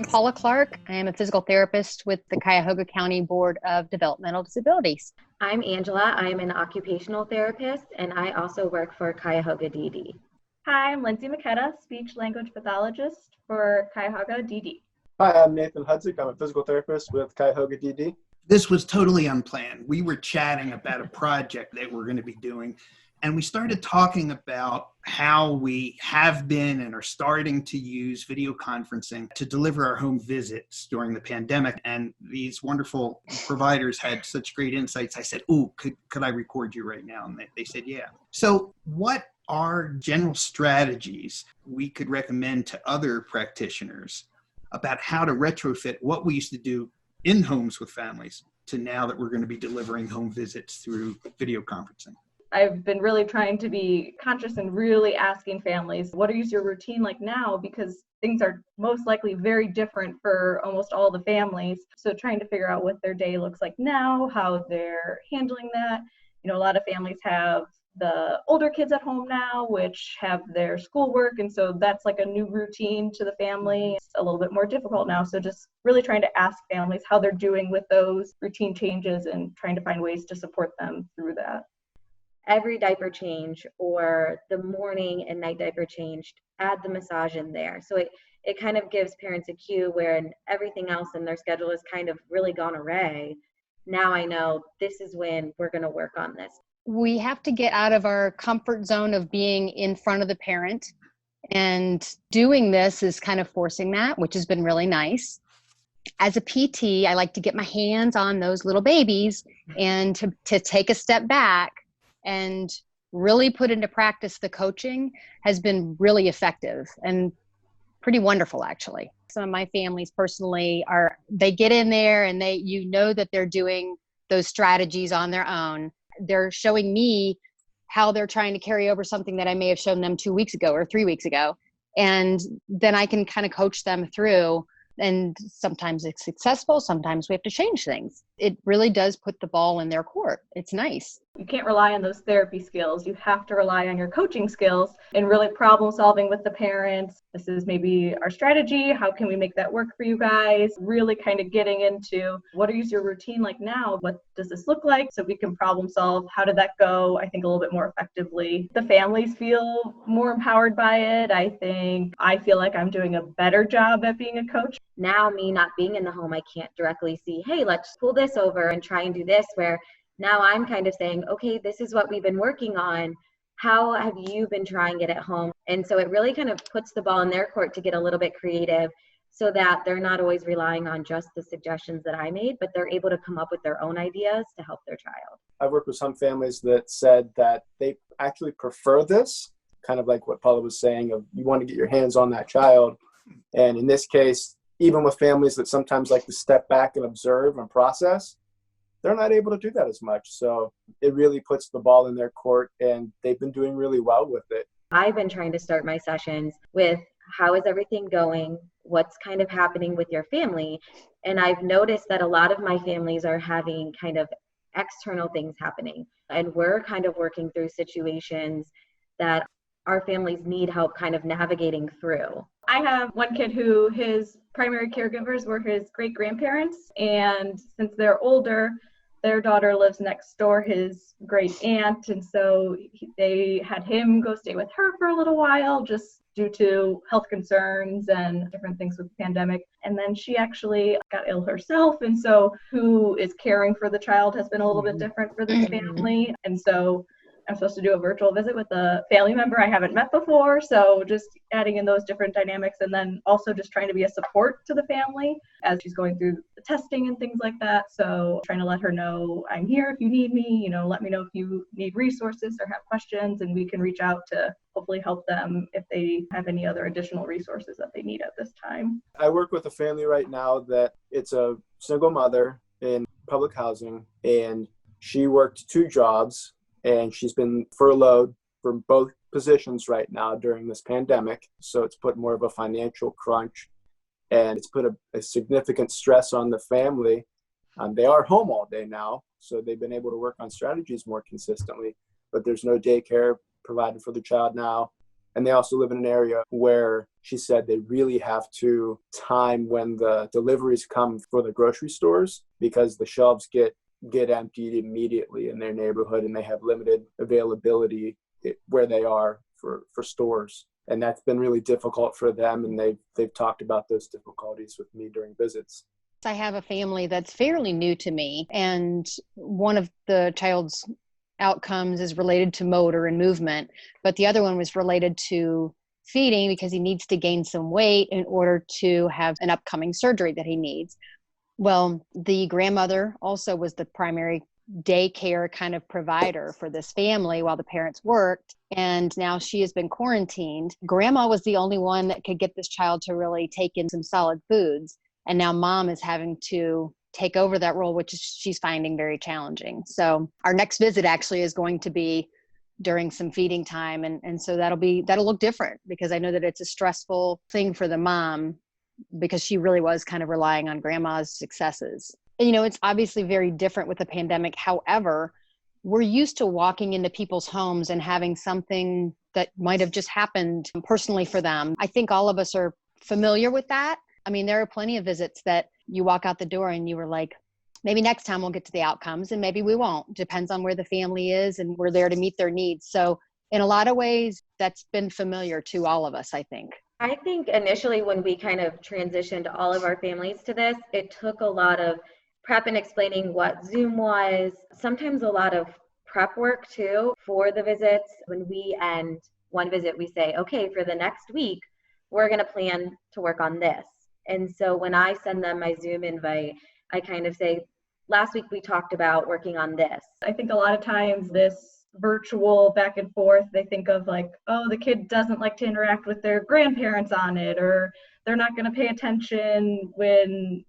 Paula Clark. I am a physical therapist with the Cuyahoga County Board of Developmental Disabilities. I'm Angela. I'm an occupational therapist, and I also work for Cuyahoga DD. Hi, I'm Lindsay McKetta, speech-language pathologist for Cuyahoga DD. Hi, I'm Nathan Hudzik. I'm a physical therapist with Cuyahoga DD. This was totally unplanned. We were chatting about a project that we're going to be doing, and we started talking about how we have been and are starting to use video conferencing to deliver our home visits during the pandemic. And these wonderful providers had such great insights. I said, "Ooh, could I record you right now?" And they said, "Yeah." So what are general strategies we could recommend to other practitioners about how to retrofit what we used to do in homes with families to now that we're going to be delivering home visits through video conferencing? I've been really trying to be conscious and really asking families, what is your routine like now? Because things are most likely very different for almost all the families. So trying to figure out what their day looks like now, how they're handling that. You know, a lot of families have the older kids at home now, which have their schoolwork. And so that's like a new routine to the family. It's a little bit more difficult now. So just really trying to ask families how they're doing with those routine changes and trying to find ways to support them through that. Every diaper change or the morning and night diaper change, add the massage in there. So it kind of gives parents a cue where everything else in their schedule is kind of really gone array. Now I know this is when we're going to work on this. We have to get out of our comfort zone of being in front of the parent, and doing this is kind of forcing that, which has been really nice. As a PT, I like to get my hands on those little babies and to take a step back and really put into practice the coaching has been really effective and pretty wonderful, actually. Some of my families personally they get in there and you know that they're doing those strategies on their own. They're showing me how they're trying to carry over something that I may have shown them 2 weeks ago or 3 weeks ago. And then I can kind of coach them through. And sometimes it's successful. Sometimes we have to change things. It really does put the ball in their court. It's nice. You can't rely on those therapy skills. You have to rely on your coaching skills and really problem solving with the parents. This is maybe our strategy. How can we make that work for you guys? Really kind of getting into what is your routine like now? What does this look like? So we can problem solve. How did that go? I think a little bit more effectively. The families feel more empowered by it. I feel like I'm doing a better job at being a coach. Now, me not being in the home, I can't directly see, hey, let's pull this over and try and do this, where now I'm kind of saying, okay, this is what we've been working on. How have you been trying it at home? And so it really kind of puts the ball in their court to get a little bit creative so that they're not always relying on just the suggestions that I made, but they're able to come up with their own ideas to help their child. I've worked with some families that said that they actually prefer this, kind of like what Paula was saying, of you want to get your hands on that child. And in this case, even with families that sometimes like to step back and observe and process, they're not able to do that as much. So it really puts the ball in their court, and they've been doing really well with it. I've been trying to start my sessions with how is everything going? What's kind of happening with your family? And I've noticed that a lot of my families are having kind of external things happening. And we're kind of working through situations that our families need help kind of navigating through. I have one kid who his primary caregivers were his great-grandparents, and since they're older, their daughter lives next door, his great aunt, and so they had him go stay with her for a little while just due to health concerns and different things with the pandemic. And then she actually got ill herself, and so who is caring for the child has been a little bit different for this family. And so I'm supposed to do a virtual visit with a family member I haven't met before. So just adding in those different dynamics, and then also just trying to be a support to the family as she's going through the testing and things like that. So trying to let her know I'm here if you need me, let me know if you need resources or have questions, and we can reach out to hopefully help them if they have any other additional resources that they need at this time. I work with a family right now that it's a single mother in public housing, and she worked 2 jobs. And she's been furloughed from both positions right now during this pandemic. So it's put more of a financial crunch, and it's put a significant stress on the family. They are home all day now, so they've been able to work on strategies more consistently, but there's no daycare provided for the child now. And they also live in an area where she said they really have to time when the deliveries come for the grocery stores, because the shelves get emptied immediately in their neighborhood, and they have limited availability where they are for stores. And that's been really difficult for them, and they've talked about those difficulties with me during visits. I have a family that's fairly new to me, and one of the child's outcomes is related to motor and movement, but the other one was related to feeding because he needs to gain some weight in order to have an upcoming surgery that he needs. Well, the grandmother also was the primary daycare kind of provider for this family while the parents worked, and now she has been quarantined. Grandma was the only one that could get this child to really take in some solid foods, and now mom is having to take over that role, which she's finding very challenging. So our next visit actually is going to be during some feeding time. And so that'll look different, because I know that it's a stressful thing for the mom, because she really was kind of relying on grandma's successes. And, it's obviously very different with the pandemic. However, we're used to walking into people's homes and having something that might have just happened personally for them. I think all of us are familiar with that. I mean, there are plenty of visits that you walk out the door and you were like, maybe next time we'll get to the outcomes, and maybe we won't. Depends on where the family is, and we're there to meet their needs. So in a lot of ways, that's been familiar to all of us, I think. I think initially when we kind of transitioned all of our families to this, it took a lot of prep and explaining what Zoom was, sometimes a lot of prep work too for the visits. When we end one visit, we say, okay, for the next week, we're going to plan to work on this. And so when I send them my Zoom invite, I kind of say, last week we talked about working on this. I think a lot of times this virtual back and forth, they think of like, oh, the kid doesn't like to interact with their grandparents on it, or they're not going to pay attention when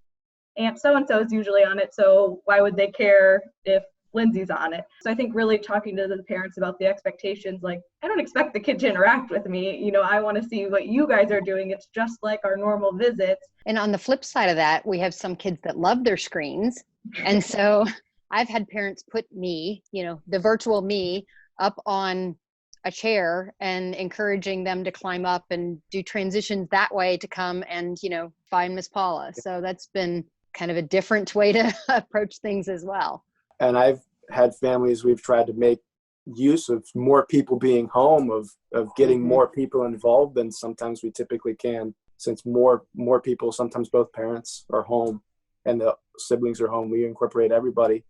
Aunt so-and-so is usually on it, so why would they care if Lindsay's on it? So I think really talking to the parents about the expectations, like, I don't expect the kid to interact with me. I want to see what you guys are doing. It's just like our normal visits. And on the flip side of that, we have some kids that love their screens. And so I've had parents put me, the virtual me, up on a chair and encouraging them to climb up and do transitions that way to come and, find Miss Paula. So that's been kind of a different way to approach things as well. And I've had families we've tried to make use of more people being home, of getting more people involved than sometimes we typically can, since more people, sometimes both parents are home and the siblings are home. We incorporate everybody,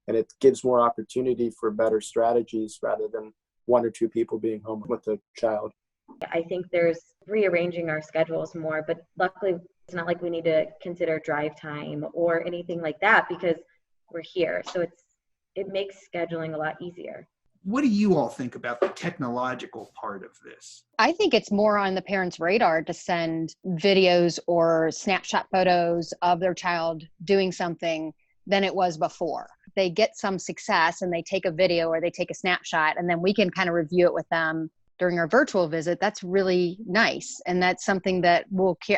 and it gives more opportunity for better strategies rather than one or two people being home with a child. I think there's rearranging our schedules more, but luckily it's not like we need to consider drive time or anything like that, because we're here. So it makes scheduling a lot easier. What do you all think about the technological part of this? I think it's more on the parents' radar to send videos or snapshot photos of their child doing something than it was before. They get some success and they take a video or they take a snapshot, and then we can kind of review it with them during our virtual visit. That's really nice. And that's something that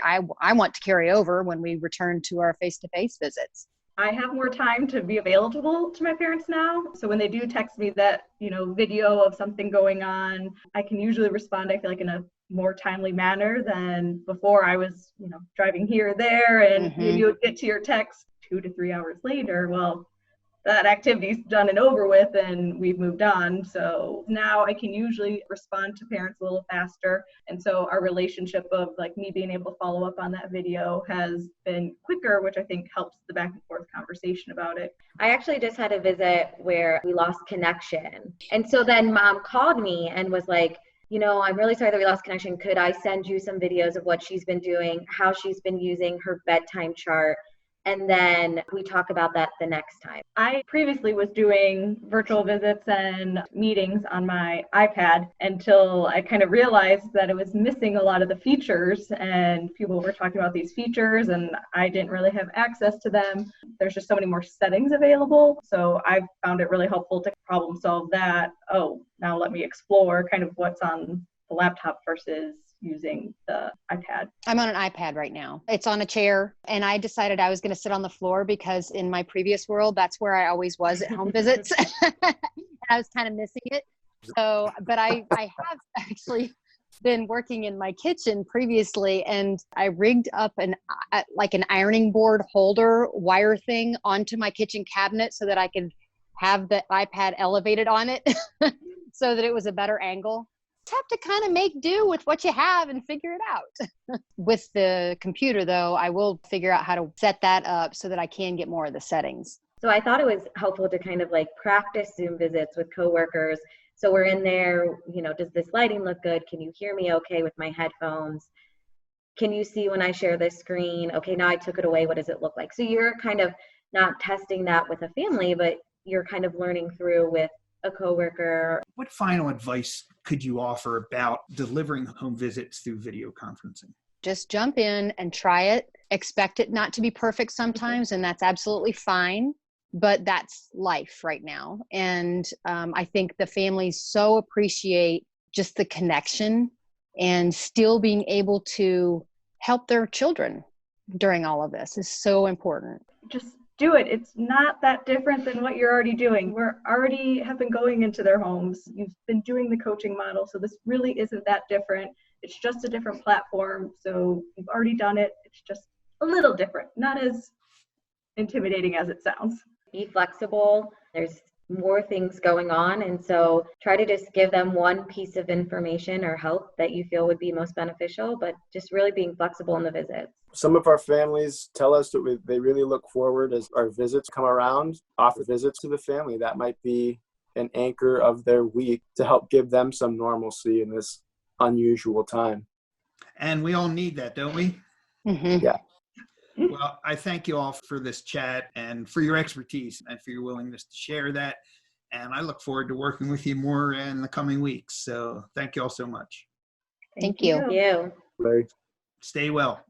I want to carry over when we return to our face-to-face visits. I have more time to be available to my parents now. So when they do text me that, video of something going on, I can usually respond, I feel like, in a more timely manner than before. I was, driving here or there, and you would get to your text 2 to 3 hours later. Well, that activity's done and over with, and we've moved on. So now I can usually respond to parents a little faster. And so our relationship of like me being able to follow up on that video has been quicker, which I think helps the back and forth conversation about it. I actually just had a visit where we lost connection. And so then mom called me and was like, I'm really sorry that we lost connection. Could I send you some videos of what she's been doing, how she's been using her bedtime chart? And then we talk about that the next time. I previously was doing virtual visits and meetings on my iPad until I kind of realized that it was missing a lot of the features, and people were talking about these features and I didn't really have access to them. There's just so many more settings available. So I found it really helpful to problem solve that. Oh, now let me explore kind of what's on the laptop versus using the iPad. I'm on an iPad right now. It's on a chair, and I decided I was going to sit on the floor because in my previous world, that's where I always was at home visits. And I was kind of missing it. So, but I have actually been working in my kitchen previously, and I rigged up like an ironing board holder wire thing onto my kitchen cabinet so that I could have the iPad elevated on it so that it was a better angle. Just have to kind of make do with what you have and figure it out. With the computer, though, I will figure out how to set that up so that I can get more of the settings. So I thought it was helpful to kind of like practice Zoom visits with coworkers. So we're in there, does this lighting look good? Can you hear me okay with my headphones? Can you see when I share this screen? Okay, now I took it away. What does it look like? So you're kind of not testing that with a family, but you're kind of learning through with a coworker. What final advice could you offer about delivering home visits through video conferencing? Just jump in and try it. Expect it not to be perfect sometimes, and that's absolutely fine. But that's life right now. And I think the families so appreciate just the connection and still being able to help their children during all of this is so important. Just do it. It's not that different than what you're already doing. We're already have been going into their homes. You've been doing the coaching model. So this really isn't that different. It's just a different platform. So you've already done it. It's just a little different, not as intimidating as it sounds. Be flexible. There's more things going on. And so try to just give them one piece of information or help that you feel would be most beneficial, but just really being flexible in the visits. Some of our families tell us that they really look forward as our visits come around, offer visits to the family. That might be an anchor of their week to help give them some normalcy in this unusual time. And we all need that, don't we? Mm-hmm. Yeah. Well, I thank you all for this chat and for your expertise and for your willingness to share that. And I look forward to working with you more in the coming weeks. So thank you all so much. Thank you. Thank you. Larry. Stay well.